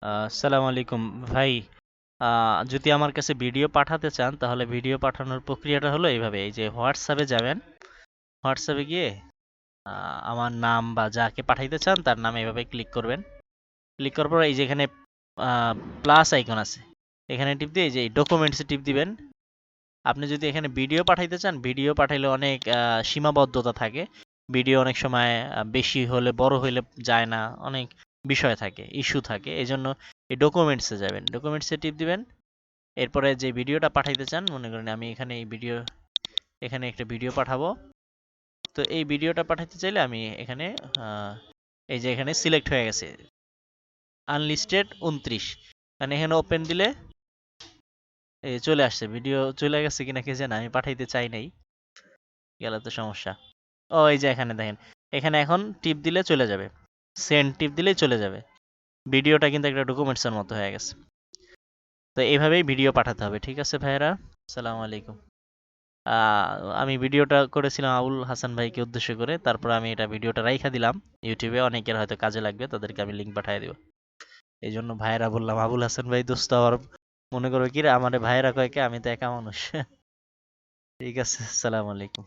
আসসালামু আলাইকুম ভাই। যদি আমার কাছে ভিডিও পাঠাতে চান তাহলে ভিডিও পাঠানোর প্রক্রিয়াটা হলো এইভাবে, এই যে হোয়াটসঅ্যাপে যাবেন। হোয়াটসঅ্যাপে গিয়ে আমার নাম বা যাকে পাঠাইতে চান তার নামে এভাবে ক্লিক করবেন। ক্লিক করার পর এই যে এখানে প্লাস আইকন আছে, এখানে টিপ দিয়ে এই যে ডকুমেন্টসে টিপ দিবেন। আপনি যদি এখানে ভিডিও পাঠাইতে চান, ভিডিও পাঠাইলে অনেক সীমাবদ্ধতা থাকে। ভিডিও অনেক সময় বেশি হলে বড় হইলে যায় না, অনেক বিষয় থাকে, ইস্যু থাকে। এই জন্য এই ডকুমেন্টসে যাবেন, ডকুমেন্টসে টিপ দিবেন। এরপরে যে ভিডিওটা পাঠাইতে চান, মনে করেন আমি এখানে এই ভিডিও, এখানে একটা ভিডিও পাঠাবো। তো এই ভিডিওটা পাঠাইতে চাইলে আমি এখানে এই যে এখানে সিলেক্ট হয়ে গেছে আনলিস্টেড 29, মানে এখানে ওপেন দিলে এই চলে আসছে। ভিডিও চলে গেছে কিনা কে জানে, আমি পাঠাইতে চাই নাই, গেলে তো সমস্যা। ও এই যে এখানে দেখেন, এখানে এখন টিপ দিলে চলে যাবে, সেন্ড টিপ দিলেই চলে যাবে। ভিডিওটা কিন্তু একটা ডকুমেন্টসের মতো হয়ে গেছে। তো এইভাবেই ভিডিও পাঠাতে হবে, ঠিক আছে ভাইয়েরা? আসসালামু আলাইকুম। আহ, আমি ভিডিওটা করেছিলাম আবুল হাসান ভাইকে উদ্দেশ্য করে, তারপর আমি এটা ভিডিওটা রাইখা দিলাম ইউটিউবে, অনেকের হয়তো কাজে লাগবে, তাদেরকে আমি লিঙ্ক পাঠিয়ে দিব। এই জন্য ভাইয়েরা বললাম, আবুল হাসান ভাই দোস্ত আবার মনে করবে কি রে, আমার ভাইয়েরা কয়েকে, আমি তো একা মানুষ। ঠিক আছে, আসসালামু আলাইকুম।